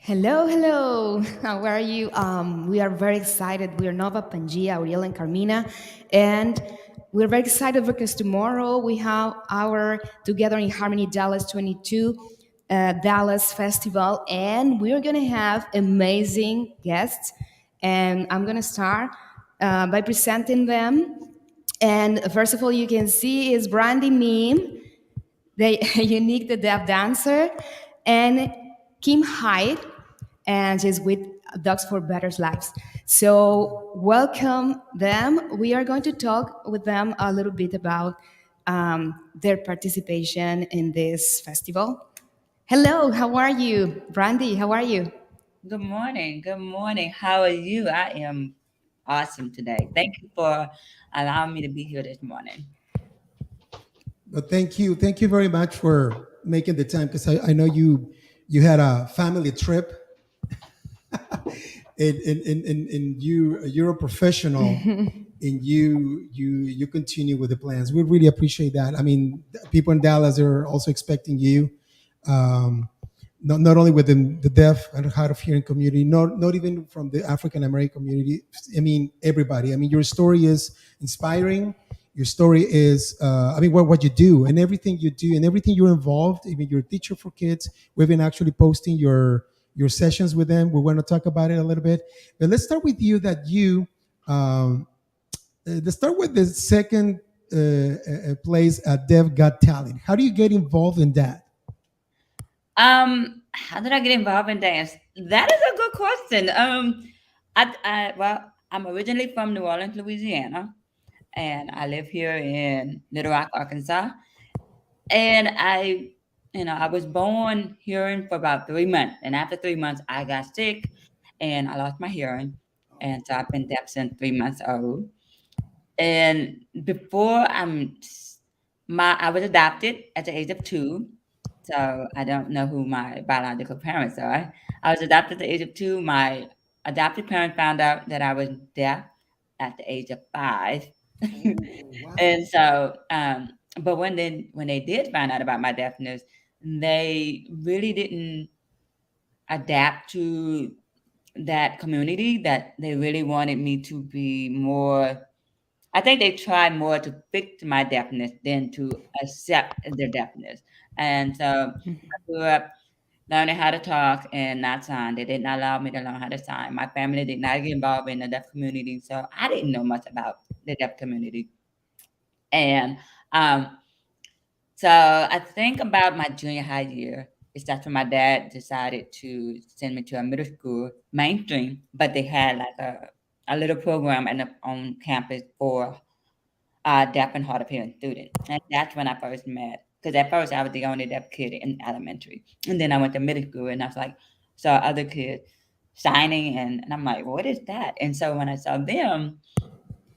Hello, hello. How are you? We are very excited. We are Nova Pangia, Uriel and Carmina, and we're very excited because tomorrow we have our Together in Harmony Dallas 22 Dallas Festival, and we're gonna have amazing guests. And I'm gonna start by presenting them. And first of all, you can see is Brandy Meme, the unique the deaf dancer, and Kim Hyde, and she's with Dogs for Better Lives. So welcome them. We are going to talk with them a little bit about their participation in this festival. Hello, how are you, Brandy? How are you? Good morning. Good morning. How are you? I am awesome today. Thank you for allowing me to be here this morning. But thank you very much for making the time because I know you had a family trip and you're a professional and you continue with the plans. We really appreciate that. I mean, people in Dallas are also expecting you. Um, not only within the deaf and hard of hearing community, not even from the African American community. I mean, everybody. I mean, your story is inspiring. Your story is, I mean, what you do and everything you do and everything you're involved. Even you're a teacher for kids. We've been actually posting your sessions with them. We want to talk about it a little bit, but let's start with you. Um, let's start with the second place at Dev Got Talent. How do you get involved in that? How did I get involved in dance? That is a good question. I'm originally from New Orleans, Louisiana, and I live here in Little Rock, Arkansas. And I was born hearing for about 3 months, and after 3 months, I got sick, and I lost my hearing, and so I've been deaf since 3 months old. And before I was adopted at the age of 2, so I don't know who my biological parents are. I was adopted at the age of 2. My adopted parent found out that I was deaf at the age of 5. Oh, wow. And so, but when they did find out about my deafness, they really didn't adapt to that community. That they really wanted me to be more. I think they tried more to fix my deafness than to accept their deafness. And so I grew up learning how to talk and not sign. They did not allow me to learn how to sign. My family did not get involved in the deaf community, so I didn't know much about the deaf community. And um, so I think about my junior high year. It's that's when my dad decided to send me to a middle school, mainstream, but they had like a little program on campus for deaf and hard of hearing students. And that's when I first met. Because at first I was the only deaf kid in elementary. And then I went to middle school and I was like, saw other kids signing and I'm like, what is that? And so when I saw them,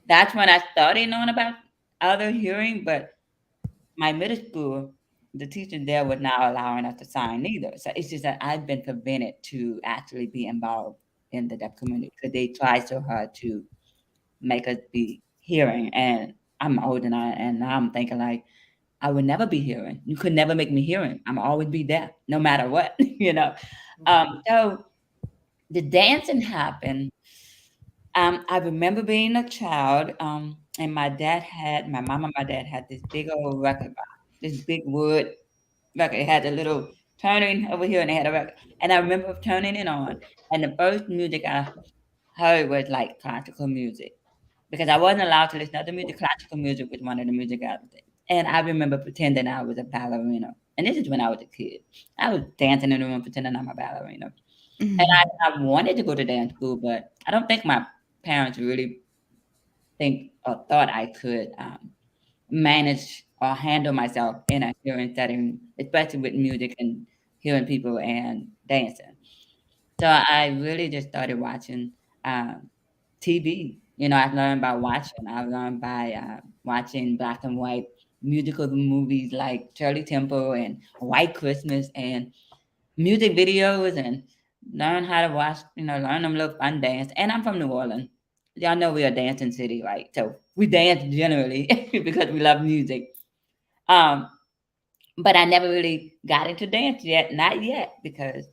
that's when I started knowing about other hearing, but my middle school, the teacher there was not allowing us to sign either. So it's just that I've been prevented to actually be involved in the deaf community because they try so hard to make us be hearing. And I'm old and now I'm thinking like I would never be hearing. You could never make me hearing. I'm always be deaf, no matter what, you know. So the dancing happened. I remember being a child, and my mom and my dad had this big old record box, this big wood record. It had a little turning over here, and it had a record. And I remember turning it on, and the first music I heard was like classical music because I wasn't allowed to listen to other music. Classical music was one of the music I was in. And I remember pretending I was a ballerina. And this is when I was a kid. I was dancing in the room pretending I'm a ballerina. And I wanted to go to dance school, but I don't think my parents really think or thought I could manage or handle myself in a hearing setting, especially with music and hearing people and dancing. So I really just started watching TV. I've learned by watching. I've learned by watching black and white musical movies like Shirley Temple and White Christmas and music videos and learn how to watch, learn them little fun dance. And I'm from New Orleans. Y'all know we're a dancing city, right? So we dance generally because we love music. Um, but I never really got into dance yet, not yet, because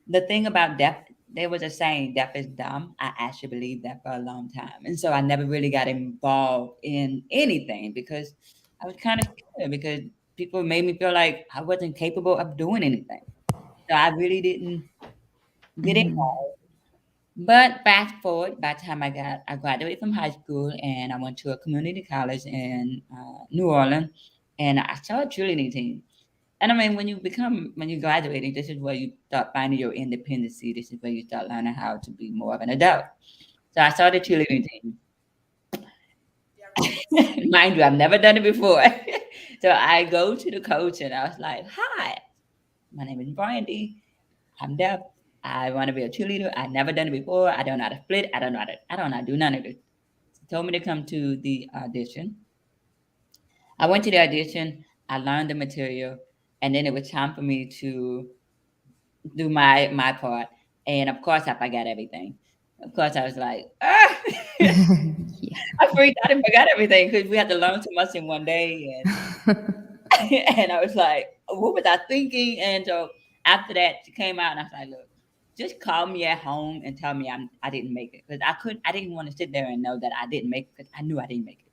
the thing about deaf, there was a saying, deaf is dumb. I actually believed that for a long time. And so I never really got involved in anything because I was kind of scared because people made me feel like I wasn't capable of doing anything. So I really didn't get involved. But fast forward, by the time I graduated from high school and I went to a community college in New Orleans, and I started cheerleading team. And I mean, when you graduating, this is where you start finding your independency. This is where you start learning how to be more of an adult. So I started cheerleading team. Mind you, I've never done it before. So I go to the coach and I was like, "Hi, my name is Brandy. I'm deaf. I want to be a cheerleader. I never done it before. I don't know how to split. I don't know how to do none of this." She told me to come to the audition. I went to the audition. I learned the material, and then it was time for me to do my part. And of course, I forgot everything. Of course, I was like, ah! Yeah. I freaked out and forgot everything because we had to learn so much in one day. And and I was like, what was I thinking? And so after that, she came out and I was like, look, just call me at home and tell me I didn't make it because I didn't want to sit there and know that I didn't make it because I knew I didn't make it.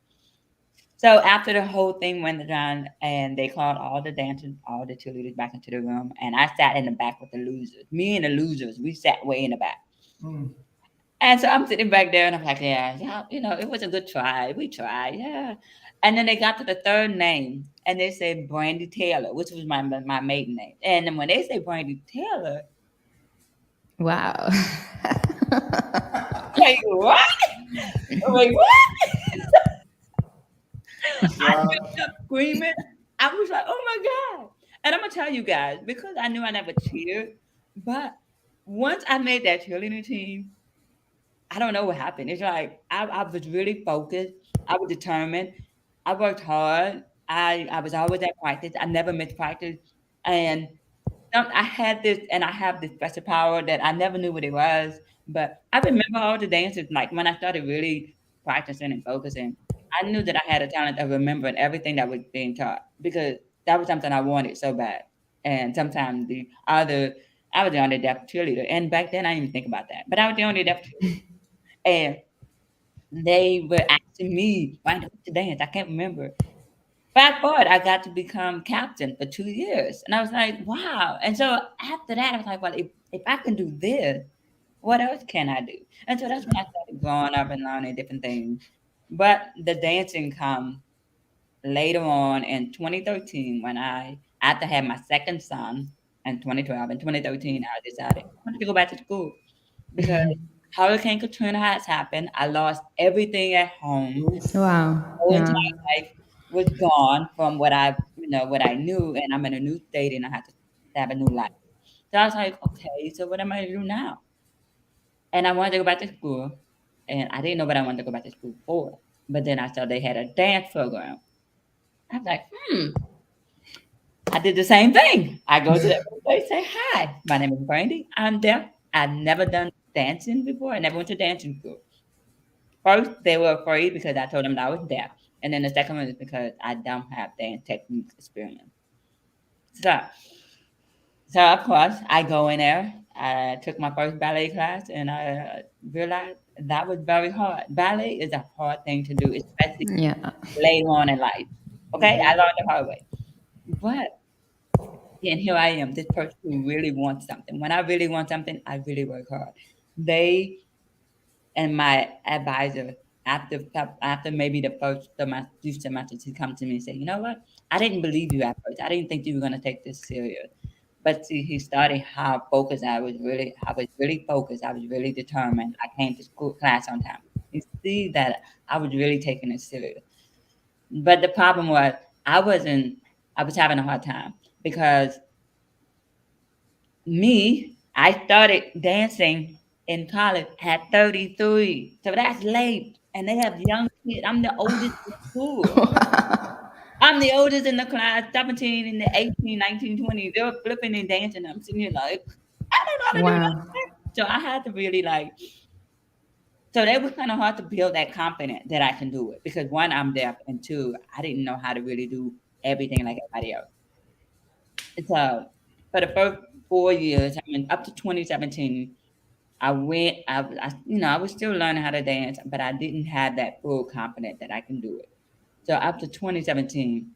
So after the whole thing went down and they called all the dancers, all the cheerleaders back into the room, and I sat in the back with the losers. Me and the losers, we sat way in the back. Mm. And so I'm sitting back there and I'm like, yeah, yeah, it was a good try. We tried, yeah. And then they got to the third name and they said Brandy Taylor, which was my maiden name. And then when they say Brandy Taylor, Wow. like what? I'm like, what? I Wow. just kept screaming. I was like, oh my God. And I'm gonna tell you guys, because I knew I never cheered, but once I made that cheerleading team, I don't know what happened. It's like I was really focused. I was determined. I worked hard. I was always at practice. I never missed practice. And I had this, and I have this special power that I never knew what it was. But I remember all the dances. Like when I started really practicing and focusing, I knew that I had a talent of remembering everything that was being taught because that was something I wanted so bad. And sometimes I was the only deaf cheerleader, and back then I didn't even think about that. But I was the only deaf cheerleader, and they were asking me, "Why don't you dance?" I can't remember. Fast forward, I got to become captain for 2 years, and I was like, "Wow!" And so after that, I was like, "Well, if I can do this, what else can I do?" And so that's when I started growing up and learning different things. But the dancing come later on in 2013 when after I had my second son in 2012. In 2013, I decided I wanted to go back to school because Hurricane Katrina has happened. I lost everything at home. Oof. Wow. Whole Yeah. entire life was gone from what I knew, and I'm in a new state, and I had to have a new life. So I was like, okay, so what am I gonna do now? And I wanted to go back to school, and I didn't know what I wanted to go back to school for. But then I saw they had a dance program. I was like, I did the same thing. I go to that place, say, hi, my name is Brandy. I'm deaf. I've never done dancing before. I never went to dancing school. First, they were afraid because I told them that I was deaf. And then the second one is because I don't have dance technique experience. So, so of course, I go in there. I took my first ballet class and I realized that was very hard. Ballet is a hard thing to do, especially Yeah. later on in life. Okay, I learned the hard way. But and here I am, this person who really wants something. When I really want something, I really work hard. They and my advisor, after maybe the first few semesters, he come to me and say, you know what? I didn't believe you at first. I didn't think you were gonna take this serious. But see, he started how focused I was really focused. I was really determined. I came to school class on time. You see that I was really taking it serious. But the problem was I wasn't. I was having a hard time because I started dancing in college at 33. So that's late. And they have young kids. I'm the oldest in school. I'm the oldest in the class, 17 and the 18, 19, 20. They're flipping and dancing. I'm sitting here like, I don't know how to do Wow. that. So I had to really so it was kind of hard to build that confidence that I can do it because one, I'm deaf, and two, I didn't know how to really do everything like everybody else. So for the first 4 years. I mean, up to 2017, I went. I was still learning how to dance, but I didn't have that full confidence that I can do it. So after 2017,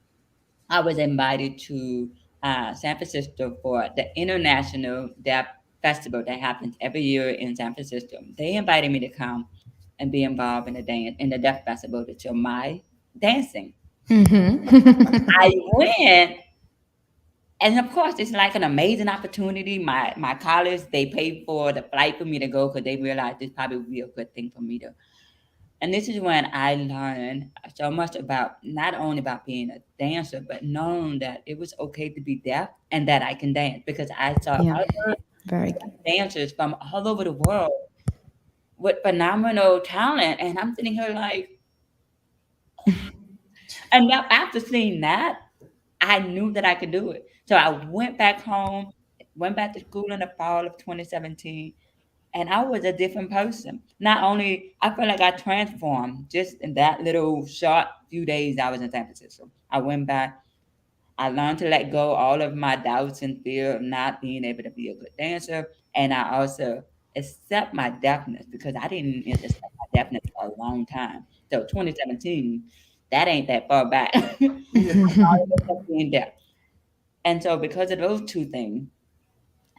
I was invited to San Francisco for the International Deaf Festival that happens every year in San Francisco. They invited me to come and be involved in the dance in the Deaf Festival to show my dancing. I went, and of course, it's like an amazing opportunity. My college, they paid for the flight for me to go because they realized this probably would be a good thing for me to. And this is when I learned so much about not only about being a dancer, but knowing that it was okay to be deaf and that I can dance because I saw Yeah, other very. dancers from all over the world with phenomenal talent. And I'm sitting here like, and now after seeing that, I knew that I could do it. So I went back home, went back to school in the fall of 2017, and I was a different person. Not only I feel like I transformed just in that little short few days I was in San Francisco. I went back. I learned to let go all of my doubts and fear of not being able to be a good dancer, and I also accept my deafness because I didn't accept my deafness for a long time. So 2017, that ain't that far back. Yeah. Of being deaf, and so because of those two things,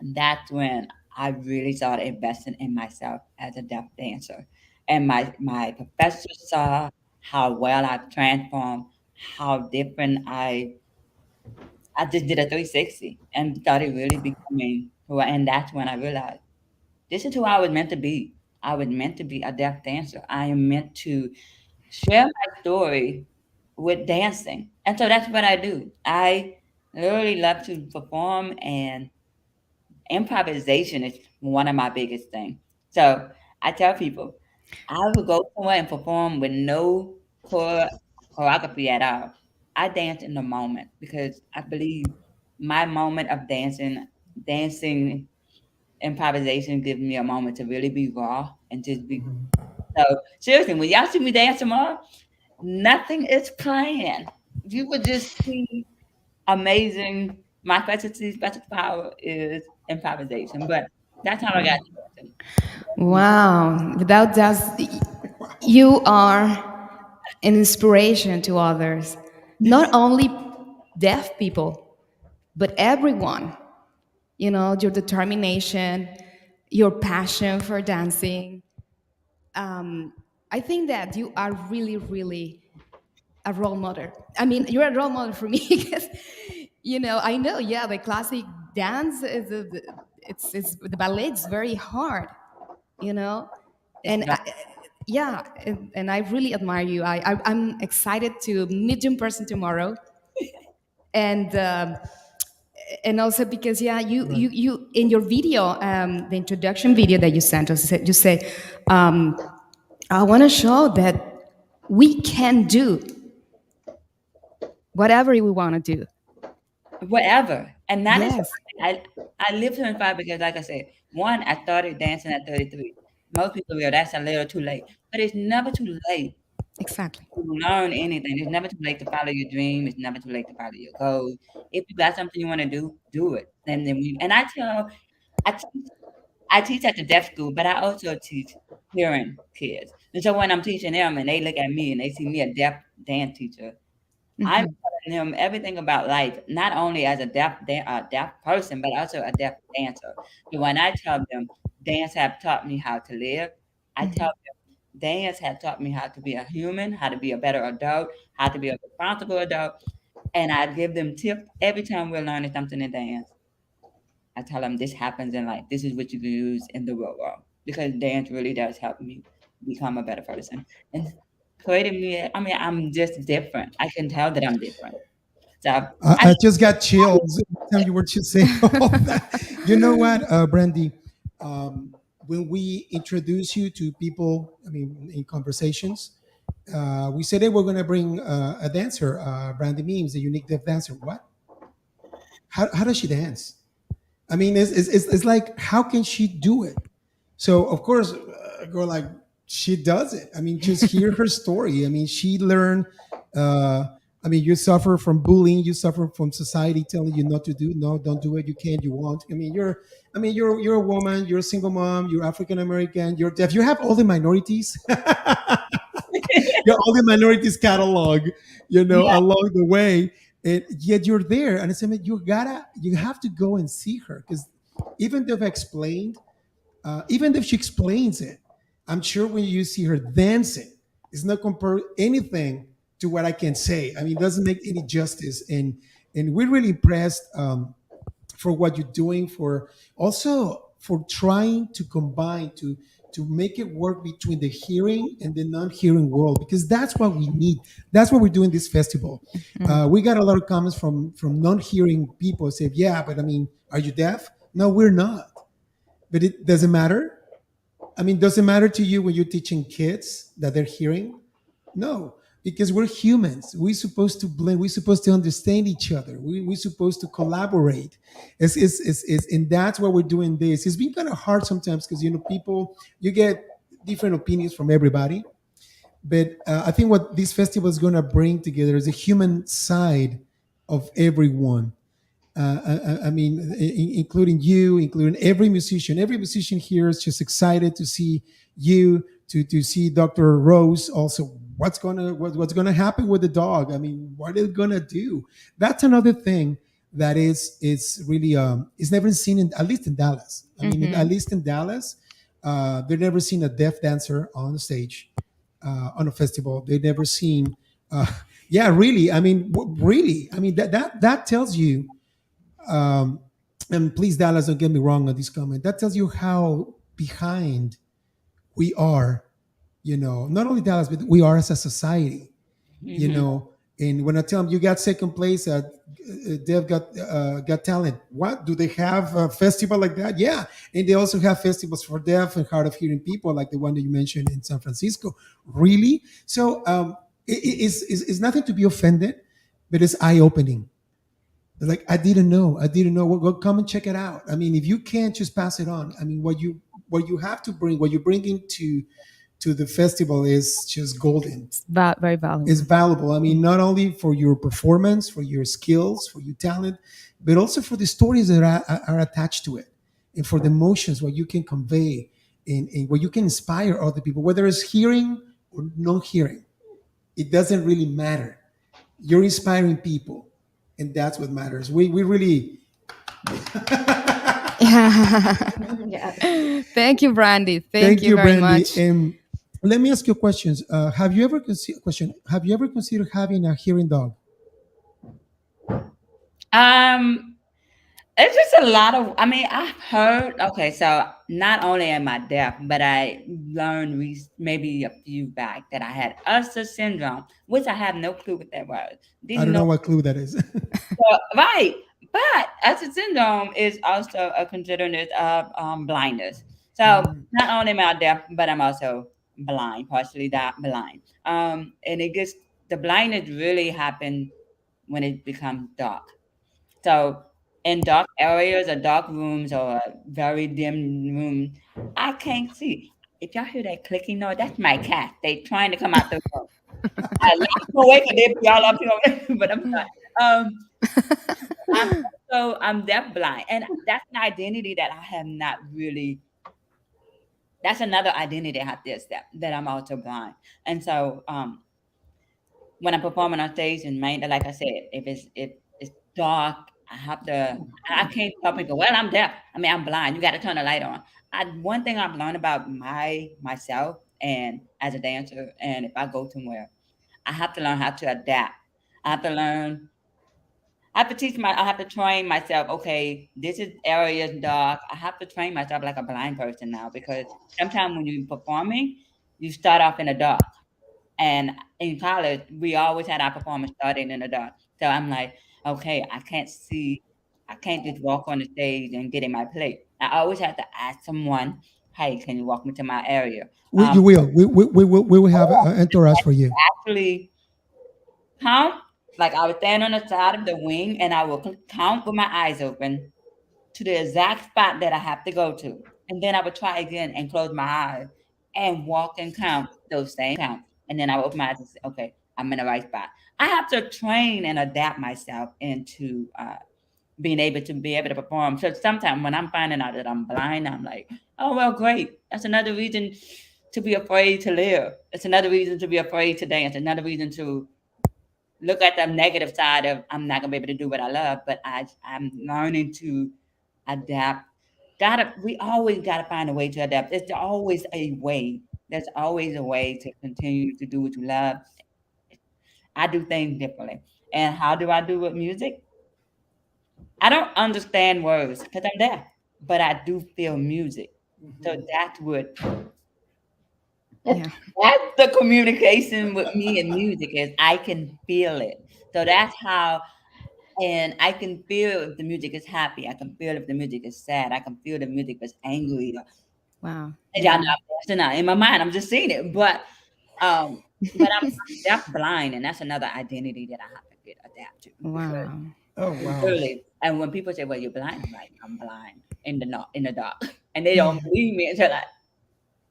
that's when I really started investing in myself as a deaf dancer. And my professor saw how well I've transformed, how different I just did a 360 and started really becoming who I, and that's when I realized this is who I was meant to be. I was meant to be a deaf dancer. I am meant to share my story with dancing. And so that's what I do. I really love to perform, and improvisation is one of my biggest things. So I tell people I would go somewhere and perform with no choreography at all. I dance in the moment because I believe my moment of dancing improvisation gives me a moment to really be raw and just be. So seriously, when y'all see me dance tomorrow, nothing is planned. You would just see amazing. My special power is improvisation, but that's how I got to dancing. Wow. Without that, you are an inspiration to others. Not only deaf people, but everyone. You know, your determination, your passion for dancing. I think that you are really, really a role model. I mean, you're a role model for me because, I know, yeah, the classic dance is it's the ballet is very hard, you know, It's and about yeah, and I really admire you. I'm excited to meet you in person tomorrow, and also because yeah, Right. you in your video, the introduction video that you sent us, you say, um, I want to show that we can do whatever we want to do. whatever, and that is Yes, I live to inspire because, like I said, one, I started dancing at 33. Most people feel that's a little too late, but it's never too late exactly. to learn anything. It's never too late to follow your dream. It's never too late to follow your goals. If you got something you want to do, do it. And then I teach, I teach at the deaf school, but I also teach hearing kids. And so when I'm teaching them and they look at me and they see me a deaf dance teacher, I'm telling him everything about life, not only as a deaf person, but also a deaf dancer. So when I tell them dance have taught me how to live, I tell them dance have taught me how to be a human, how to be a better adult, how to be a responsible adult, and I give them tips every time we're learning something in dance. I tell them this happens in life. This is what you can use in the real world because dance really does help me become a better person and creating me. I mean, I'm just different. I can tell that I'm different. So I I just got chills every time you were just saying all that. You know what, Brandy? When we introduce you to people, I mean, in conversations, we said, hey, we're going to bring a dancer, Brandy Memes, a unique deaf dancer. What? How does she dance? I mean, it's like, how can she do it? So, of course, a girl she does it. I mean, just hear her story. I mean, she learned I mean, you suffer from bullying. You suffer from society telling you not to do. No, don't do it. You can't. You won't. I mean, you're a woman. You're a single mom. You're African American. You're deaf. You have all the minorities. You're all the minorities catalog. Yeah. Along the way, and yet you're there. And I said, man, you have to go and see her because even though I've explained, even if she explains it, I'm sure when you see her dancing, it's not compare anything to what I can say. I mean, it doesn't make any justice. And we're really impressed for what you're doing, for also for trying to combine to make it work between the hearing and the non-hearing world because that's what we need. That's what we're doing this festival. We got a lot of comments from non-hearing people say, yeah, but I mean, are you deaf? No, we're not. But it doesn't matter. I mean, does it matter to you when you're teaching kids that they're hearing? No, because we're humans. We're supposed to blend. We're supposed to understand each other. We're supposed to collaborate. And that's why we're doing this. It's been kind of hard sometimes because, people, you get different opinions from everybody. But I think what this festival is going to bring together is a human side of everyone. I mean, including you, including every musician. Every musician here is just excited to see you, to see Dr. Rose. Also, what's gonna happen with the dog? I mean, what are they gonna do? That's another thing that is really is never seen in, at least in Dallas. I mean, at Hmm. least in Dallas, they've never seen a deaf dancer on the stage on a festival. They've never seen. Uh, yeah, really. I mean, really. I mean that tells you um, and please, Dallas, don't get me wrong on this comment. That tells you how behind we are. Not only Dallas, but we are as a society. You Hmm. know, and when I tell them you got second place at they've got talent. What do they have a festival like that? Yeah, and they also have festivals for deaf and hard of hearing people, like the one that you mentioned in San Francisco. Really? So it's nothing to be offended, but it's eye opening. Like I didn't know. I didn't know. Well, come and check it out. I mean, if you can't just pass it on. I mean, what you have to bring, what you're bringing to the festival is just golden. It's very It's valuable. valuable. I mean, not only for your performance, for your skills, for your talent, but also for the stories that are attached to it, and for the emotions what you can convey, and what you can inspire other people, whether it's hearing or no hearing. It doesn't really matter. You're inspiring people, and that's what matters. We really Thank you, Brandy. Thank thank you you, very Brandy. much. And let me ask you questions. Have you ever considered having a hearing dog? Um, it's just a lot of. I mean, I've heard. Okay, so not only am I deaf, but I learned maybe a few back that I had Usher syndrome, which I have no clue what that was. I Didn't don't know. know what clue that is. Right, but Usher syndrome is also a considered of blindness. So Mm. not only am I deaf, but I'm also blind, partially that blind. And it gets the blindness really happen when it becomes dark. So in dark areas or dark rooms or a very dim room, I can't see. If y'all hear that clicking noise, that's my cat. They trying to come out the room. I locked them away because they be all up here, but I'm not. I'm I'm deaf blind, and that's an identity that I have not really. That's another identity I have to accept that I'm also blind, and so when I'm performing on stage and main, like I said, if it's dark, I have to. I can't tell people, well, I'm deaf. I mean, I'm blind. You got to turn the light on. One thing I've learned about myself and as a dancer, and if I go somewhere, I have to learn how to adapt. I have to learn. I have to train myself. Okay, this is area is dark. I have to train myself like a blind person now because sometimes when you're performing, you start off in the dark and in college, we always had our performance starting in the dark. So I'm like, okay, I can't see. I can't just walk on the stage and get in my place. I always have to ask someone, hey, can you walk me to my area? You will. We will have an entourage for you. Actually count, like I would stand on the side of the wing and I will count with my eyes open to the exact spot that I have to go to. And then I would try again and close my eyes and walk and count those same counts. And then I would open my eyes and say, okay, I'm in the right spot. I have to train and adapt myself into being able to perform. So sometimes when I'm finding out that I'm blind, I'm like, oh well, great. That's another reason to be afraid to live. It's another reason to be afraid to dance. Another reason to look at the negative side of I'm not gonna be able to do what I love. But I'm learning to adapt. Gotta we always gotta find a way to adapt. There's always a way. There's always a way to continue to do what you love. I do things differently. And how do I do with music? I don't understand words because I'm deaf, but I do feel music. So that's what Yeah. that's the communication with me and music is I can feel it. So that's how and I can feel if the music is happy. I can feel if the music is sad. I can feel the music is angry. Wow. And y'all know Yeah. I'm not in my mind. I'm just seeing it. Um, but I'm deaf blind, and that's another identity that I have to get adapt to because Wow. Oh wow. literally. And when people say, "Well, you're blind," I'm like, "I'm blind in the dark," and they don't believe me until I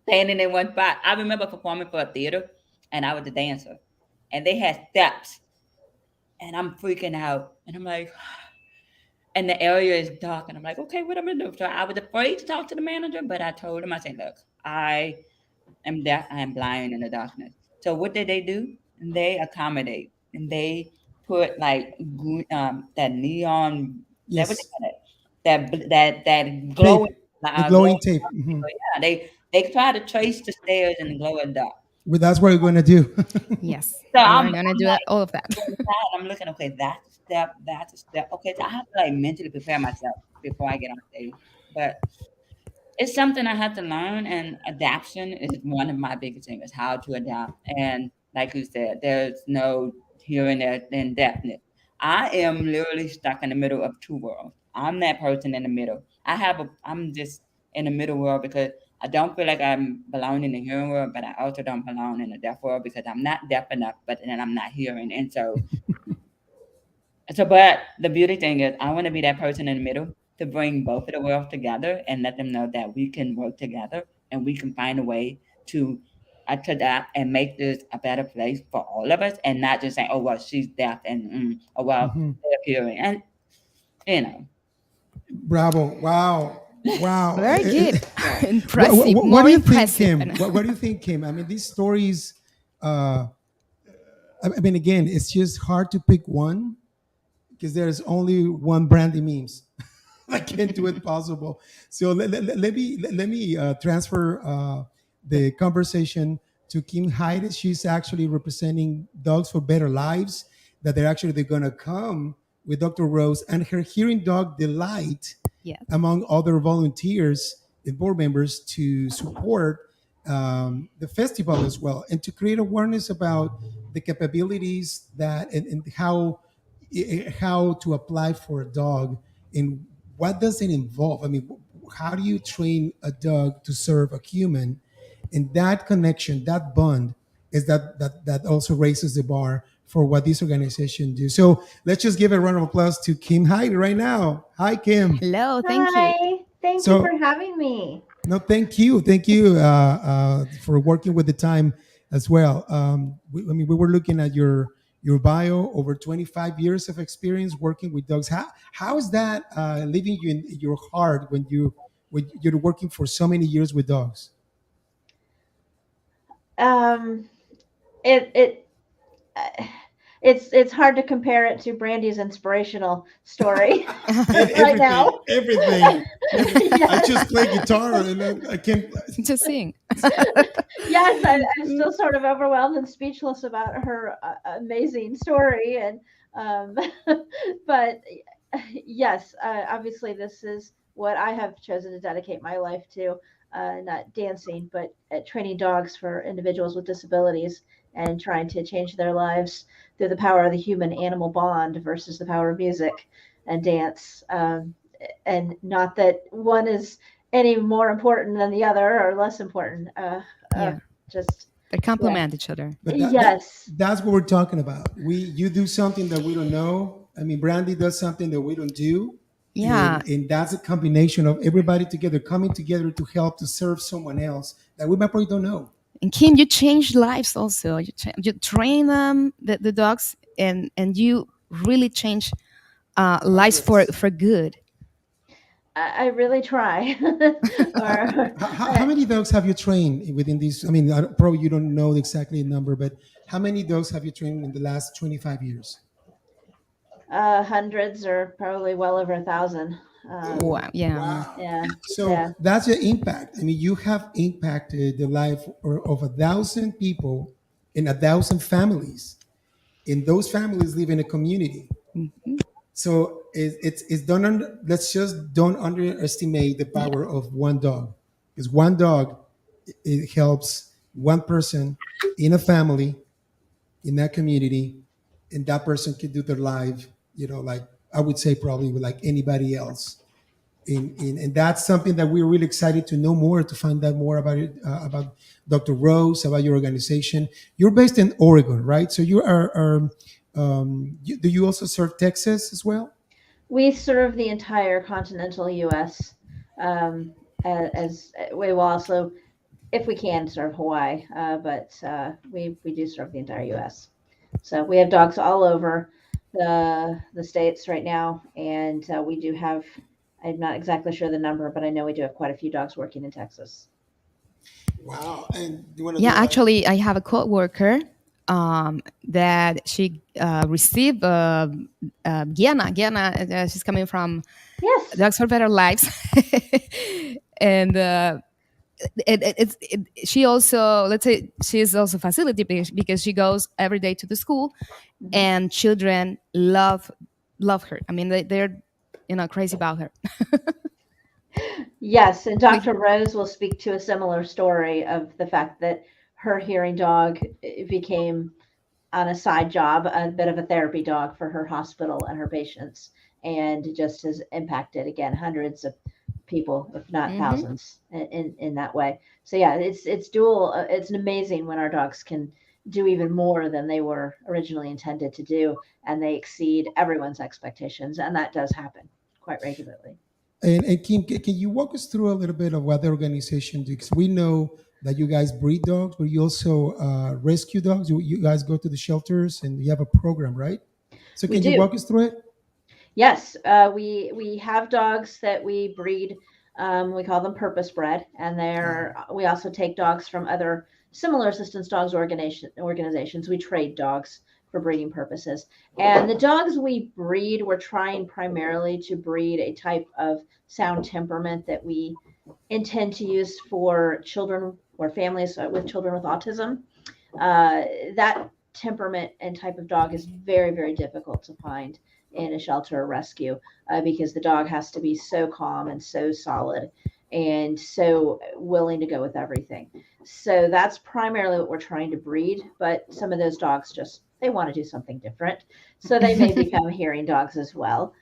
standing in one spot. I remember performing for a theater, and I was a dancer, and they had steps, and I'm freaking out, and I'm like, and the area is dark, and I'm like, okay, what am I gonna do? So I was afraid to talk to the manager, but I told him, I said, look, I am deaf, I am blind in the darkness. So what did they do? They accommodate, and they put like that neon, that what they Yes. call it, that Tape. glowing, The glowing. glowing tape. Yeah, they try to trace the stairs in the glow in the dark. Well, that's what we're going to do. Yes. So We I'm are gonna do like that, all of that. inside, I'm looking, okay, that's a step, that's a step. Okay, so I have to like mentally prepare myself before I get on stage. But it's something I had to learn, and adaptation is one of my biggest things, is how to adapt. And like you said, there's no hearing and deafness. I am literally stuck in the middle of two worlds. I'm that person in the middle. I'm just in the middle world because I don't feel like I'm belong in the hearing world, but I also don't belong in the deaf world because I'm not deaf enough, but then I'm not hearing. And but the beauty thing is, I want to be that person in the middle to bring both of the worlds together and let them know that we can work together and we can find a way to adapt and make this a better place for all of us, and not just saying, "Oh well, she's deaf," and "Oh well, Mhm. they're hearing," and you know, Bravo! Wow! Wow! Very good. What, Impressive. what More do you think, impressive. Kim? What do you think, Kim? I mean, these stories. Uh, I mean, again, it's just hard to pick one because there's only one Brandy memes. I can't do it possible. So let me transfer the conversation to Kim Hyde. She's actually representing Dogs for Better Lives. That they're going to come with Dr. Rose and her Hearing Dog Delight, Yes. among other volunteers and board members, to support the festival as well and to create awareness about the capabilities that and how to apply for a dog and what does it involve. I mean, how do you train a dog to serve a human? And that connection, that bond, is that also raises the bar for what this organization do. So let's just give a round of applause to Kim Hyde right now. Hi, Kim. Hello. Thank you. Hi, thank you for So having me. no, thank you for working with the time as well. I mean, we were looking at your bio, over 25 years of experience working with dogs. How is that leaving you in your heart when you're working for so many years with dogs? Um, it uh, it's hard to compare it to Brandy's inspirational story right Everything, now. everything, I Yes, just play guitar and I can't. Just seeing. yes, I'm still sort of overwhelmed and speechless about her amazing story, and um, but yes, obviously this is what I have chosen to dedicate my life to. Not dancing, but training dogs for individuals with disabilities and trying to change their lives through the power of the human animal bond versus the power of music and dance. And not that one is any more important than the other or less important. Yeah. Just, They yeah. complement each other. But Yes. that's what we're talking about. You do something that we don't know. I mean, Brandy does something that we don't do, Yeah. and that's a combination of everybody together coming together to help to serve someone else that we probably don't know. And Kim, you changed lives also. You train them, the dogs, and you really change lives Hundreds. for good. I really try. or How many dogs have you trained within these? I mean, probably you don't know the exactly number, but how many dogs have you trained in the last 25 years? hundreds or probably well over 1,000. Oh, Wow, yeah, wow. wow. Yeah, So yeah. that's your impact. I mean, you have impacted the life of 1,000 people in 1,000 families. And those families live in a community. So it's don't let's just don't underestimate the Yeah. power of one dog, because one dog, it helps one person in a family, in that community, and that person can do their life, like I would say probably with like anybody else. And that's something that we're really excited to know more, to find out more about it, about Dr. Rose, about your organization. You're based in Oregon, right? So you do you also serve Texas as well? We serve the entire continental U.S. As we will also, if we can, serve Hawaii, but we do serve the entire U.S. So we have dogs all over the states right now, and we do have. I'm not exactly sure the number, but I know we do have quite a few dogs working in Texas. Wow. And you want to Yeah, do like, actually, I have a coworker that she received Gianna. She's coming from Yes. Dogs for Better Lives, and she also, let's say, she is also facility because she goes every day to the school, Mhm. and children love her. I mean, they're crazy about her. Yes, and We- Dr. Rose will speak to a similar story of the fact that her hearing dog became on a side job, a bit of a therapy dog for her hospital and her patients, and just has impacted again hundreds of people, if not Mhm. thousands, in that way. So yeah, it's dual. It's amazing when our dogs can do even more than they were originally intended to do, and they exceed everyone's expectations, and that does happen quite regularly. and Kim, can you walk us through a little bit of what the organization do? Because we know that you guys breed dogs, but you also rescue dogs. You guys go to the shelters and you have a program, right? So We can you do. walk us through it? Yes, we have dogs that we breed. We call them purpose bred, and they're we also take dogs from other similar assistance dogs organizations. We trade dogs for breeding purposes, and the dogs we breed, we're trying primarily to breed a type of sound temperament that we intend to use for children or families with children with autism. uh, that temperament and type of dog is very, very difficult to find in a shelter or rescue because the dog has to be so calm and so solid and so willing to go with everything. So that's primarily what we're trying to breed. But some of those dogs just they want to do something different, so they may become hearing dogs as well.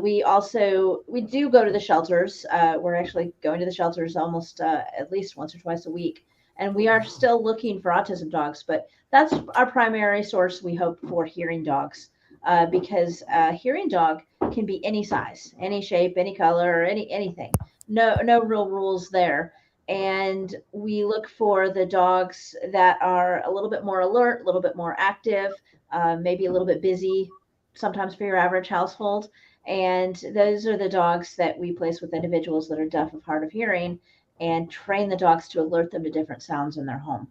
We do go to the shelters. We're actually going to the shelters almost at least once or twice a week, and we are Wow. still looking for autism dogs, but that's our primary source, we hope, for hearing dogs, because a hearing dog can be any size, any shape, any color, anything. No real rules there. And we look for the dogs that are a little bit more alert, a little bit more active, maybe a little bit busy, sometimes for your average household. And those are the dogs that we place with individuals that are deaf of hard of hearing and train the dogs to alert them to different sounds in their home.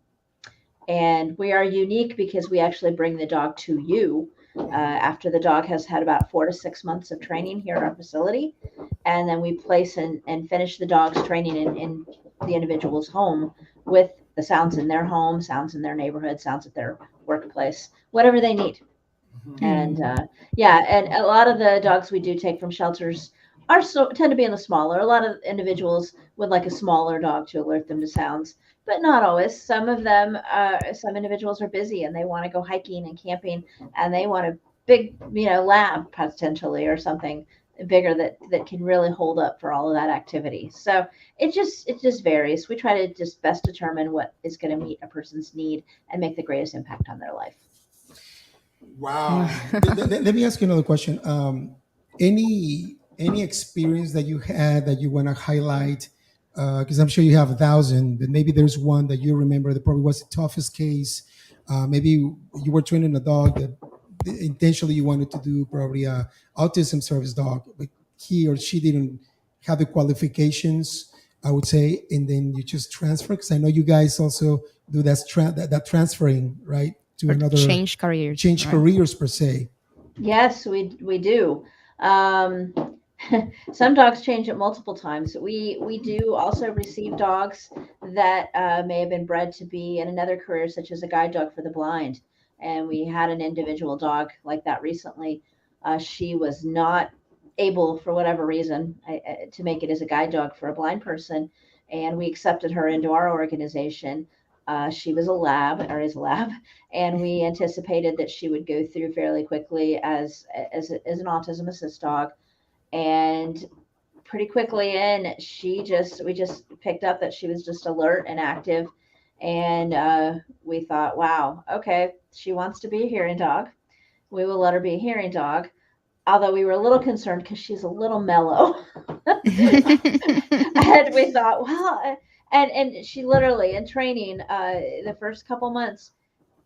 And we are unique because we actually bring the dog to you after the dog has had about 4 to 6 months of training here at our facility. And then we place and finish the dog's training in the individual's home with the sounds in their home, sounds in their neighborhood, sounds at their workplace, whatever they need. And Hmm. yeah, and a lot of the dogs we do take from shelters are tend to be in the smaller. A lot of individuals would like a smaller dog to alert them to sounds, but not always. Some individuals are busy and they want to go hiking and camping, and they want a big, lab potentially or something bigger that can really hold up for all of that activity. So it just varies. We try to just best determine what is going to meet a person's need and make the greatest impact on their life. Wow. Let me ask you another question. Any experience that you had that you want to highlight? Because I'm sure you have 1,000, but maybe there's one that you remember that probably was the toughest case. Maybe you were training a dog that intentionally you wanted to do probably a autism service dog, but he or she didn't have the qualifications, I would say, and then you just transfer. Because I know you guys also do that transferring, right, to Or another, change careers, change right? careers per se. Yes, we do. Um, some dogs change it multiple times. We do also receive dogs that may have been bred to be in another career, such as a guide dog for the blind. And we had an individual dog like that recently. She was not able, for whatever reason, to make it as a guide dog for a blind person, and we accepted her into our organization. She was a lab, or is a lab, and we anticipated that she would go through fairly quickly as an autism assist dog. And pretty quickly in, we just picked up that she was just alert and active, and we thought, wow, okay, she wants to be a hearing dog. We will let her be a hearing dog. Although we were a little concerned because she's a little mellow, and we thought, well, and she literally in training, the first couple months,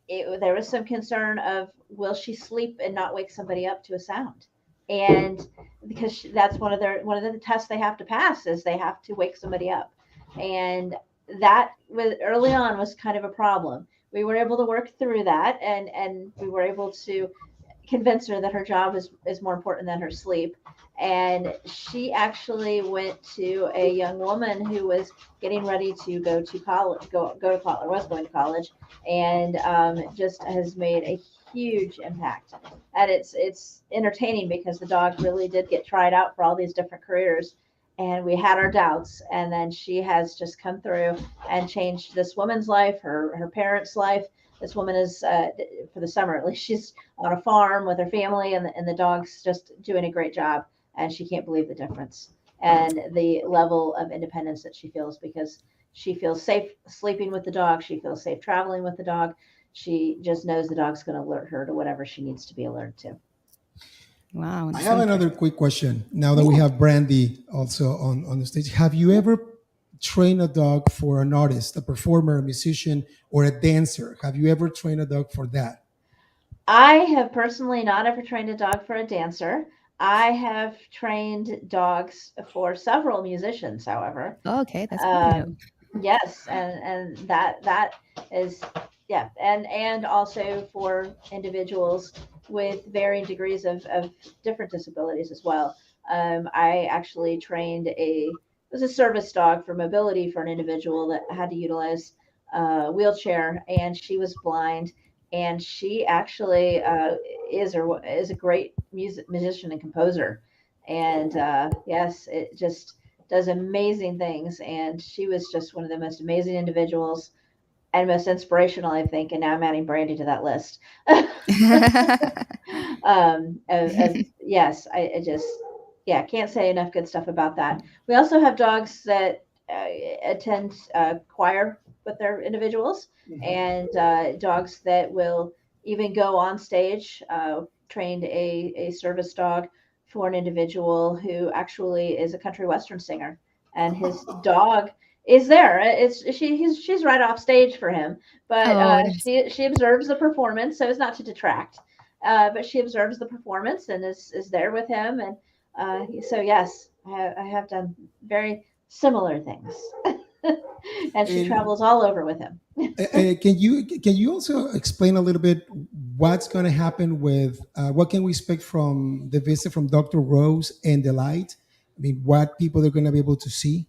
there was some concern of will she sleep and not wake somebody up to a sound, and because that's one of the tests they have to pass is they have to wake somebody up, and that was early on was kind of a problem. We were able to work through that, and we were able to convince her that her job is more important than her sleep. And she actually went to a young woman who was getting ready to go to college, go to college, or was going to college, and just has made a huge impact. And it's entertaining because the dog really did get tried out for all these different careers, and we had our doubts, and then she has just come through and changed this woman's life, her parents' life. This woman is, for the summer at least, she's on a farm with her family, and the dog's just doing a great job. And she can't believe the difference and the level of independence that she feels, because she feels safe sleeping with the dog. She feels safe traveling with the dog. She just knows the dog's going to alert her to whatever she needs to be alerted to. Wow, I that's so have another impressive. quick question. Now that we Yeah. have Brandy also on the stage, have you ever trained a dog for an artist, a performer, a musician, or a dancer? Have you ever trained a dog for that? I have personally not ever trained a dog for a dancer. I have trained dogs for several musicians, however. Okay, that's good to know. Um, yes, and that is, yeah, and also for individuals with varying degrees of different disabilities as well. I actually trained it was a service dog for mobility for an individual that had to utilize a wheelchair, and she was blind, and she actually is a great musician and composer, and yes, it just does amazing things. And she was just one of the most amazing individuals and most inspirational, I think. And now I'm adding Brandy to that list. Yes, I just, yeah, can't say enough good stuff about that. We also have dogs that attend choir with their individuals, and dogs that will even go on stage. Trained a service dog for an individual who actually is a country western singer, and his dog is there. She's right off stage for him, but Oh, that's she observes the performance, so it's not to detract. But she observes the performance and is there with him, and so yes, I have done very similar things, and she And travels all over with him. can you also explain a little bit what's going to happen with what can we expect from the visit from Dr. Rose and the light? I mean, what people are going to be able to see?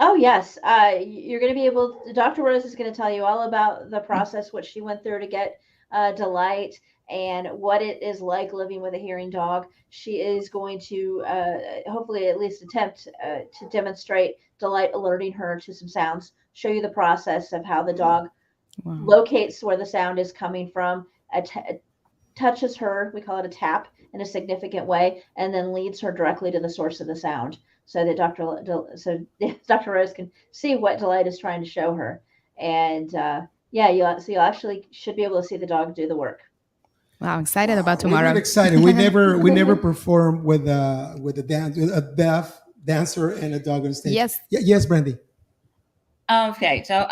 Oh yes, you're going to be able. Dr. Rose is going to tell you all about the process, what she went through to get Delight, and what it is like living with a hearing dog. She is going to hopefully at least attempt to demonstrate Delight alerting her to some sounds, show you the process of how the dog wow. locates where the sound is coming from, touches her, we call it a tap, in a significant way, and then leads her directly to the source of the sound, so that Dr. Rose can see what Delight is trying to show her. And yeah, you'll actually should be able to see the dog do the work. Wow, I'm excited about Wow, we're really tomorrow. excited. We never perform with a deaf dancer and a dog on stage. Yes. Yes, Brandy. Okay, so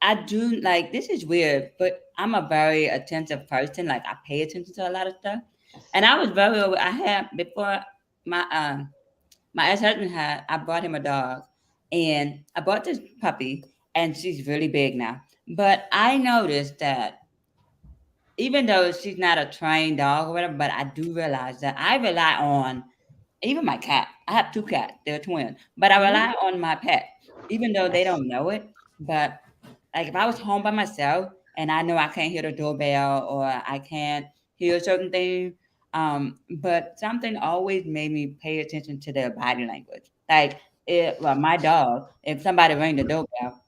I do like this is weird, but I'm a very attentive person. Like I pay attention to a lot of stuff, Yes. and I was very. I had before my my ex husband had. I bought him a dog, and I bought this puppy, and she's really big now. But I noticed that even though she's not a trained dog or whatever, but I do realize that I rely on even my cat. I have two cats; they're twins, but I Mhm. rely on my pet, even though they Yes. don't know it. But like if I was home by myself and I know I can't hear the doorbell or I can't hear certain things, but something always made me pay attention to their body language. Like, well, my dog, if somebody rang the doorbell,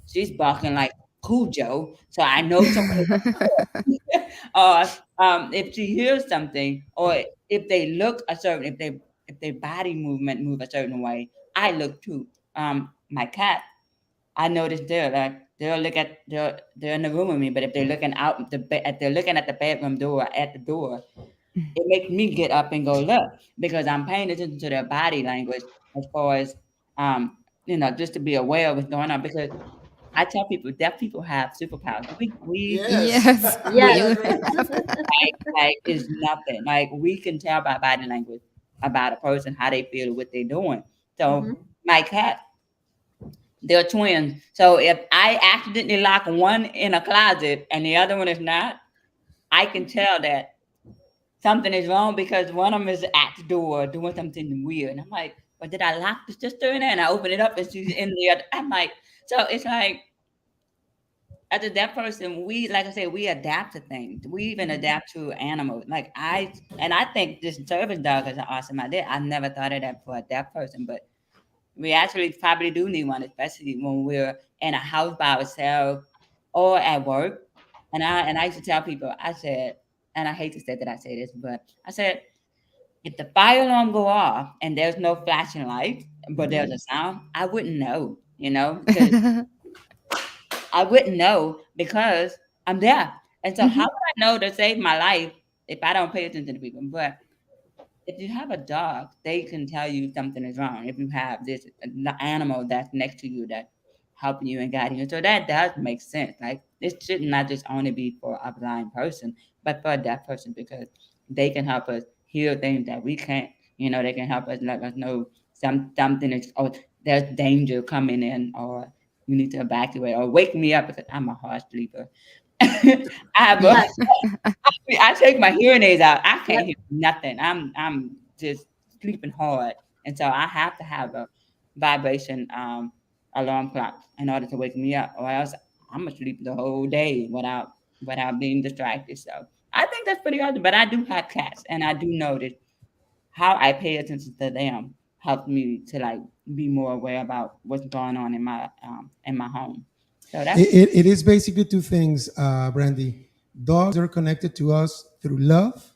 she's barking like Cujo, so I know somebody. Or if she hears something, or if they look a certain, if their body movement move a certain way, I look too. My cat, I noticed they'll look at they're in the room with me, but if they're looking out the if they're looking at the bedroom door at the door, it makes me get up and go look because I'm paying attention to their body language as far as um just to be aware of what's going on. Because I tell people deaf people have superpowers. We Yes. Yes, we Yes. you have. like is nothing. Like we can tell by body language about a person how they feel, what they're doing. So Mhm. my cat, they're twins. So if I accidentally lock one in a closet and the other one is not, I can tell that something is wrong because one of them is at the door doing something weird. And I'm like, well, did I lock the sister in there? And I open it up and she's in there. I'm like, so it's like as a deaf person, we like I said, we adapt to things. We even Mhm. adapt to animals. I think this service dog is an awesome idea. I never thought of that for a deaf person, but we actually probably do need one, especially when we're in a house by ourselves or at work. And I used to tell people, I said, and I hate to say that I say this, but I said, if the fire alarm go off and there's no flashing light, but there's Mhm. a sound, I wouldn't know, because I wouldn't know because I'm deaf. And so how Mhm. would I know to save my life if I don't pay attention to people? But if you have a dog, they can tell you something is wrong. If you have this animal that's next to you that's helping you and guiding you, so that does make sense. Like this should not just only be for a blind person, but for a deaf person because they can help us hear things that we can't. They can help us let us know something is there's danger coming in, or you need to evacuate, or wake me up because I'm a hard sleeper. I have a Yes. I take my hearing aids out. I can't Yep. hear nothing. I'm just sleeping hard, and so I have to have a vibration alarm clock in order to wake me up, or else I'm gonna sleep the whole day without being distracted. So I think that's pretty awesome. But I do have cats, and I do notice how I pay attention to them helps me to like be more aware about what's going on in my home. So that's It is basically two things, Brandy. Dogs are connected to us through love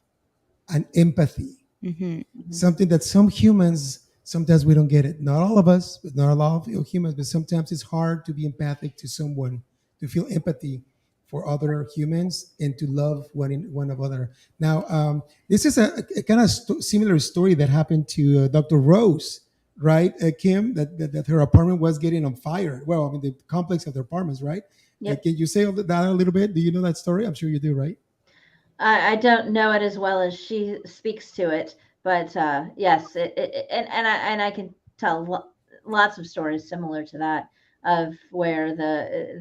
and empathy. Mhm. Mhm. Something that some humans sometimes we don't get it. Not all of us, but not a lot of humans. But sometimes it's hard to be empathic to someone, to feel empathy for other humans, and to love one of other. Now, this is a kind of similar story that happened to Dr. Rose, right, Kim? That her apartment was getting on fire. Well, I mean the complex of their apartments, right? Yep. Can you say that a little bit? Do you know that story? I'm sure you do, right? I don't know it as well as she speaks to it, but yes, and I can tell lots of stories similar to that of where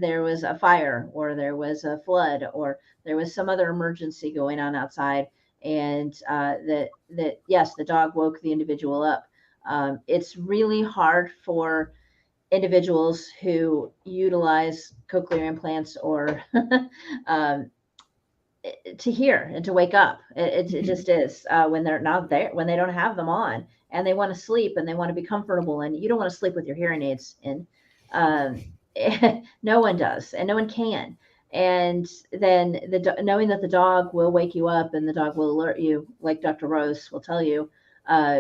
there was a fire or there was a flood or there was some other emergency going on outside, and that yes, the dog woke the individual up. It's really hard for individuals who utilize cochlear implants or um, to hear and to wake up. It Mhm. just is when they're not there, when they don't have them on, and they want to sleep and they want to be comfortable, and you don't want to sleep with your hearing aids in. Um, no one does, and no one can. And then knowing that the dog will wake you up and the dog will alert you, like Dr. Rose will tell you,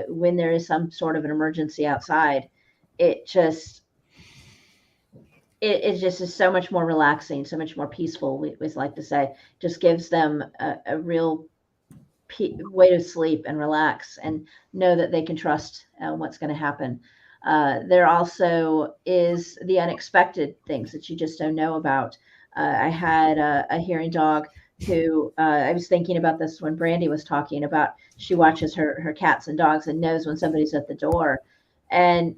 when there is some sort of an emergency outside, it just it just is so much more relaxing, so much more peaceful. We always like to say, just gives them a real way to sleep and relax and know that they can trust what's going to happen. There also is the unexpected things that you just don't know about. I had a hearing dog who I was thinking about this when Brandy was talking about. She watches her cats and dogs and knows when somebody's at the door. And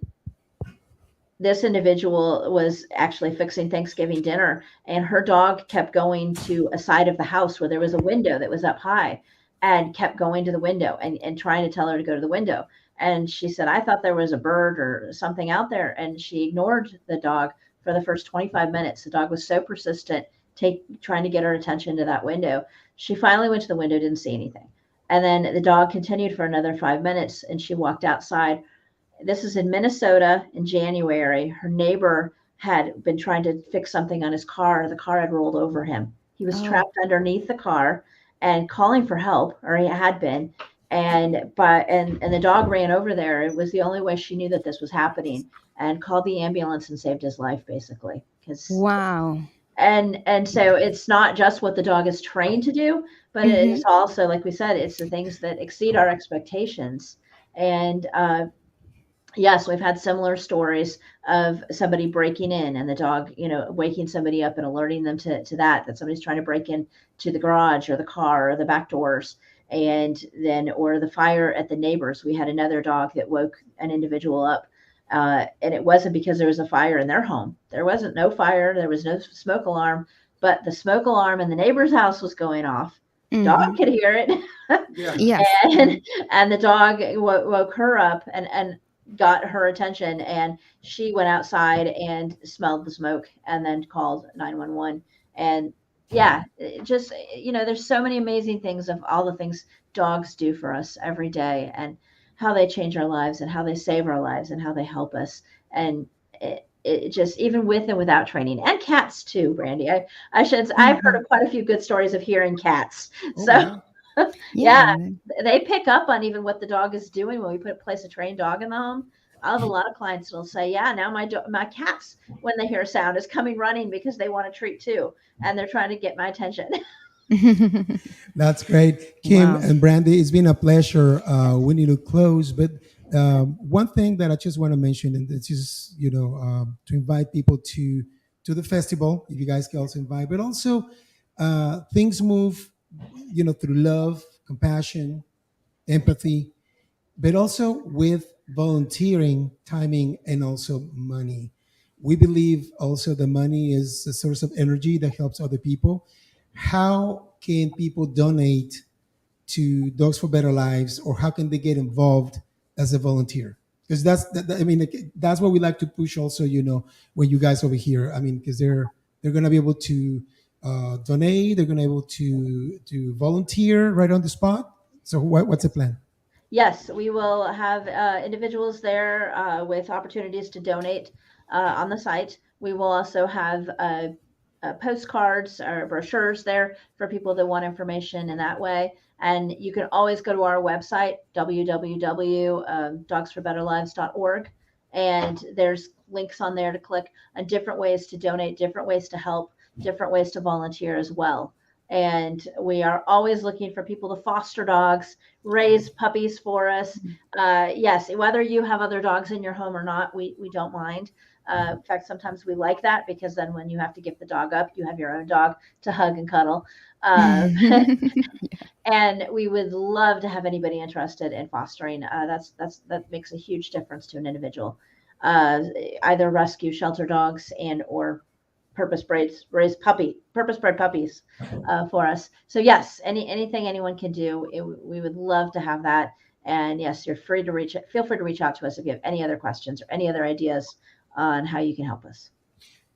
this individual was actually fixing Thanksgiving dinner, and her dog kept going to a side of the house where there was a window that was up high, and kept going to the window and trying to tell her to go to the window. And she said, I thought there was a bird or something out there. And she ignored the dog for the first 25 minutes. The dog was so persistent, trying to get her attention to that window. She finally went to the window, didn't see anything. And then the dog continued for another 5 minutes, and she walked outside. This is in Minnesota in January. Her neighbor had been trying to fix something on his car. The car had rolled over him. He was Oh, trapped underneath the car and calling for help, or he had been. And the dog ran over there. It was the only way she knew that this was happening, and called the ambulance and saved his life, basically. Because wow. and so it's not just what the dog is trained to do, but Hmm. it's also, like we said, it's the things that exceed our expectations. And yes, we've had similar stories of somebody breaking in and the dog, waking somebody up and alerting them to that somebody's trying to break in to the garage or the car or the back doors. And then, or the fire at the neighbors. We had another dog that woke an individual up. And it wasn't because there was a fire in their home. There wasn't no fire. There was no smoke alarm, but the smoke alarm in the neighbor's house was going off. Dog Hmm. could hear it. Yeah. Yes. And the dog woke her up and got her attention, and she went outside and smelled the smoke and then called 911. And yeah, just, there's so many amazing things of all the things dogs do for us every day, and how they change our lives and how they save our lives and how they help us. And it just, even with and without training. And cats too, Brandy. I've heard Hmm. of quite a few good stories of hearing cats. Oh So yeah. yeah, Yeah. they pick up on even what the dog is doing when we place a trained dog in the home. I have a lot of clients that'll say, "Yeah, now my cats, when they hear a sound, is coming running because they want a treat too, and they're trying to get my attention." That's great. Kim Wow. and Brandy, it's been a pleasure. We need to close, but one thing that I just want to mention, and it's just, to invite people to the festival, if you guys can also invite, but also things move, through love, compassion, empathy, but also with volunteering, timing, and also money. We believe also the money is a source of energy that helps other people. How can people donate to Dogs for Better Lives, or how can they get involved as a volunteer? Because I mean, like, that's what we like to push. Also, when you guys over here, I mean, because they're going to be able to donate, they're going to be able to volunteer right on the spot. So what's the Yes. plan? Yes, we will have individuals there with opportunities to donate on the site. We will also have postcards or brochures there for people that want information in that way. And you can always go to our website, www.dogsforbetterlives.org. And there's links on there to click on different ways to donate, different ways to help, different ways to volunteer as well. And we are always looking for people to foster dogs, raise puppies for us. Yes, whether you have other dogs in your home or not, we don't mind. In fact, sometimes we like that, because then when you have to give the dog up, you have your own dog to hug and cuddle. Uh, and we would love to have anybody interested in fostering. That makes a huge difference to an individual. Uh, Either rescue shelter dogs and or purpose bred puppies for us. So yes, anything anyone can do, we would love to have that. And yes, feel free to reach out to us if you have any other questions or any other ideas on how you can help us.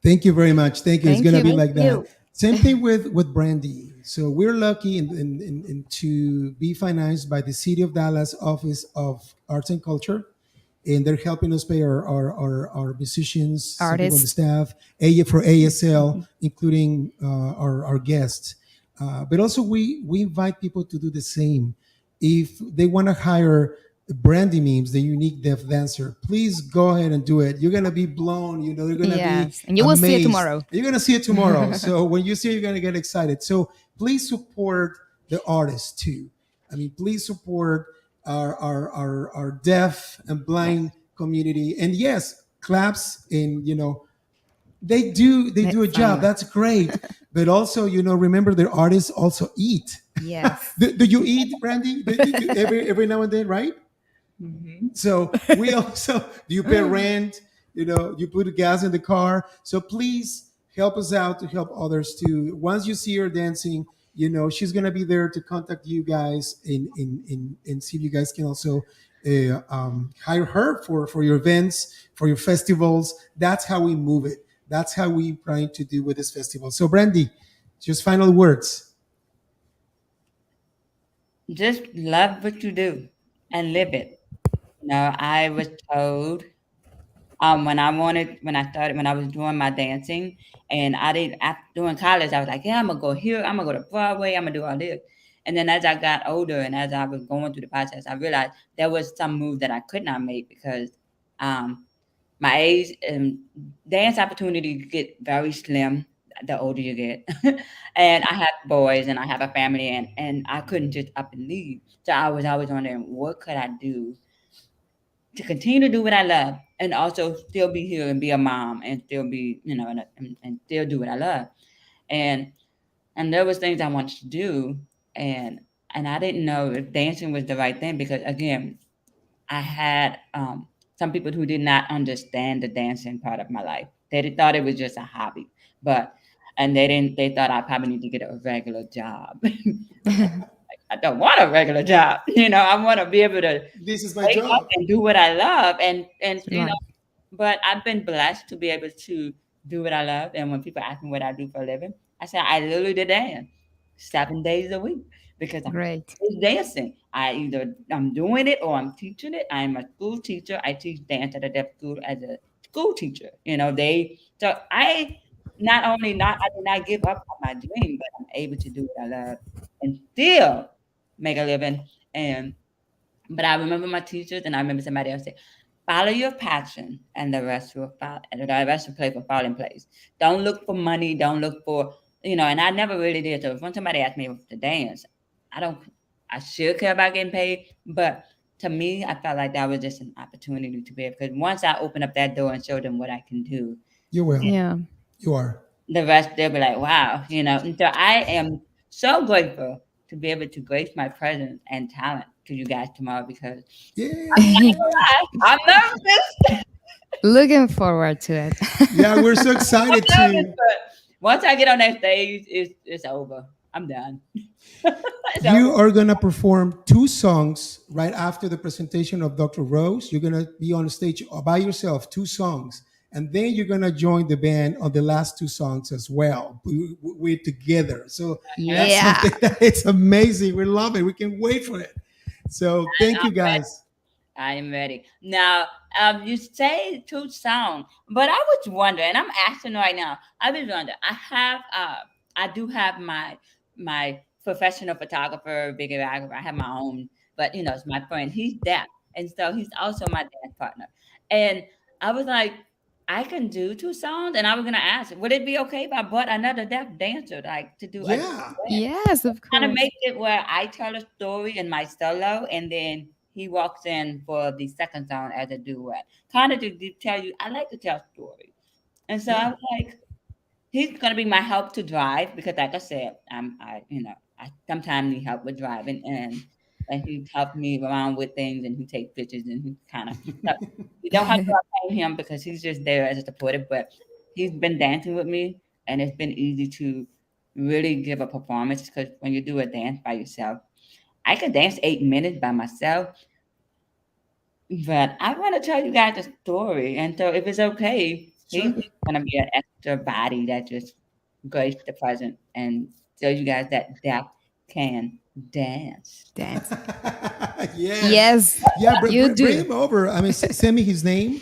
Thank you very much. Thank you. It's Thank gonna be you. Thank like that. you. Same thing with Brandy. So we're lucky in to be financed by the City of Dallas Office of Arts and Culture, and they're helping us pay our musicians, some people on the Artist. staff, for ASL, including our guests. But also we invite people to do the same. If they want to hire Brandy Memes, the unique deaf dancer, please go ahead and do it. You're gonna be blown. You're gonna be Yes. And you will see it amazed. tomorrow. You're gonna see it tomorrow. So when you see it, you're gonna get excited. So please support the artists too. I mean, please support our deaf and Yes. blind community. And yes, claps in, they do a Next job. time. That's great. But also, remember their artists also eat. Yes. Do you eat, Brandy? Every now and then, right? Mhm. So we also do you pay rent? You put gas in the car. So please help us out to help others too. Once you see her dancing, she's gonna be there to contact you guys and see if you guys can also hire her for your events, for your festivals. That's how we move it. That's how we trying to do with this festival. So Brandy, just final words. Just love what you do and live it. I was told when I was doing my dancing, and I didn't after doing college, I was like, yeah, I'm gonna go here, I'm gonna go to Broadway, I'm gonna do all this. And then as I got older and as I was going through the process, I realized there was some moves that I could not make because um my age and dance opportunities get very slim the older you get. And I have boys and I have a family, and I couldn't just up and leave. So I was always wondering what could I do to continue to do what I love and also still be here and be a mom and still be, and still do what I love. And there was things I wanted to do, and I didn't know if dancing was the right thing because again, I had some people who did not understand the dancing part of my life. Thought it was just a hobby, but and they thought I probably need to get a regular job. I don't want a regular job. I want to be able to This is my wake up job. and do what I love, and Right. but I've been blessed to be able to do what I love. And when people ask me what I do for a living, I say I literally dance 7 days a week because I'm Great. always dancing. I'm doing it or I'm teaching it. I'm a school teacher. I teach dance at a deaf school as a school teacher. I not only not I did not give up on my dream, but I'm able to do what I love and still make a living. And but I remember my teachers, and I remember somebody else say, "Follow your passion, and the rest will fall. And the rest will fall in place. Don't look for money. Don't look for And I never really did. So when somebody asked me to dance, I don't. I should care about getting paid, but to me, I felt like that was just an opportunity to be able. Because once I open up that door and show them what I can do, You will. Yeah. You are. the rest they'll be like, wow. And so I am so grateful to be able to grace my presence and talent to you guys tomorrow because Yay! I'm nervous. Looking forward to it. Yeah, we're so excited I'm nervous, to. but once I get on that stage, it's over. I'm done. It's You over. are gonna perform two songs right after the presentation of Dr. Rose. You're gonna be on the stage by yourself, two songs, and then you're gonna join the band on the last two songs as well. We're together, so that's Yeah. something that it's amazing. We love it. We can wait for it. So thank I'm you ready. guys. I am ready. Now, you say two songs, but I was wondering, I'm asking right now, I was wondering, I do have my professional photographer, videographer. I have my own, but it's my friend. He's deaf, and so he's also my dance partner. And I was like, I can do two songs, and I was gonna ask, would it be okay if I brought another deaf dancer, like to do a Yeah, duet? Yes, of Kind of course. make it where I tell a story in my solo, and then he walks in for the second song as a duet. Kind of to tell you, I like to tell stories, and so I yeah. was like, he's gonna be my help to drive because, like I said, I sometimes need help with driving, and he helped me around with things, and he takes pictures, and he kind of. You don't have to pay him because he's just there as a supporter, but he's been dancing with me, and it's been easy to really give a performance because when you do a dance by yourself, I could dance 8 minutes by myself, but I want to tell you guys a story. And so, if it's okay, he's Sure. just going to be an extra body that just grace the present and show you guys that death can dance. Dance. Yes. Yes, Yeah, you bring do. him over. I mean, send me his name,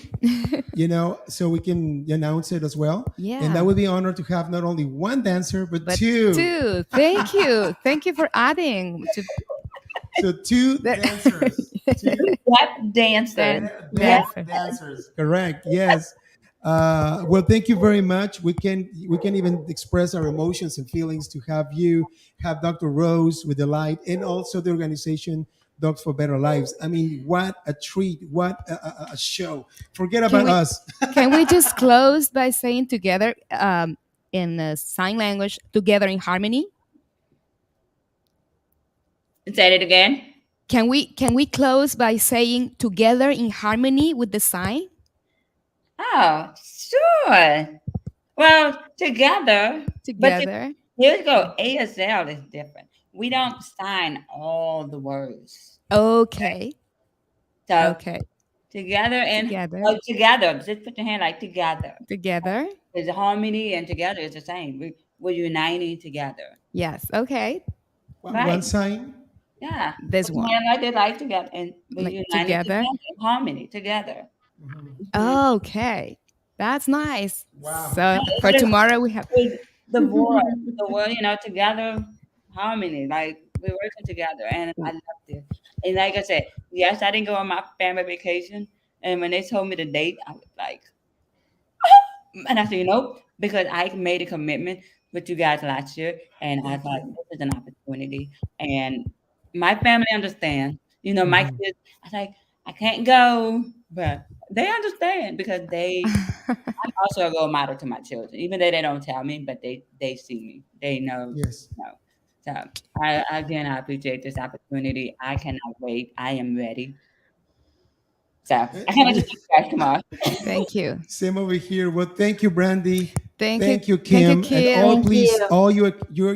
so we can announce it as well. And that Yeah. would be an honor to have not only one dancer, but But two. two. Thank you. Thank you for adding to So two the dancers. Two Deaf dancer. Yeah. deaf dancer. dancers. Correct. Yes. Well, thank you very much. We can even express our emotions and feelings to have you, have Dr. Rose with the light, and also the organization Dogs for Better Lives. I mean, what a treat! What a show! Forget Can about we us. can we just close by saying together in sign language, together in harmony? Say it again. Can we close by saying together in harmony with the sign? Oh, sure. Well, together, but Together. here's go. ASL is different. We don't sign all the words. Okay. So Okay. together and Together. together. Just put your hand like together. Together. There's harmony and together is the same. We're uniting together. Yes. Okay. One Right. sign. Yeah. This Put your one. hand like this, like together. And we're Like united together. together. In harmony together. Mhm. Mhm. Okay. That's nice. Wow. So It's for just tomorrow we have with the word, together, harmony. Like we're working together. And I loved it. And like I said, yes, I didn't go on my family vacation. And when they told me the date, I was like, and I said, because I made a commitment with you guys last year, and I Thank thought you. this is an opportunity, and my family understands. My Mhm. kids, I was like, I can't go, but they understand because I'm also a role model to my children, even though they don't tell me, but they see me, they know, Yes. know. So I appreciate this opportunity. I cannot wait. I am ready. So I can't wait to see you guys tomorrow. thank you. Same over here. Well, thank you, Brandy. Thank you. Thank you, Thank you, Kim, and all Kim. Thank please, you.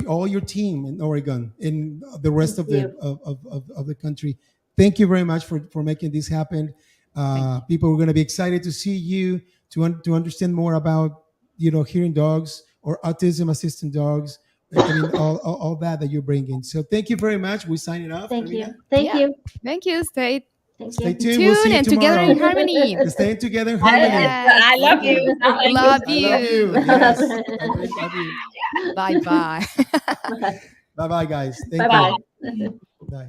all your team in Oregon, in the rest Thank of the you. of the country. Thank you very much for making this happen. Thank you. People are going to be excited to see you, to understand more about hearing dogs or autism assistant dogs. I mean, all that you're bringing. So thank you very much. We're signing off, Thank you. Carmina. Thank Yeah. you. Thank you. Stay Thank Stay you. tuned. We'll see tuned you and together in tomorrow. harmony. Staying together in I, harmony. Yes. I Thank love you. you. Not language. Love I love you. you. Yes, I really love you. Bye bye. Bye bye, guys. Bye Thank Bye. you. bye. Bye.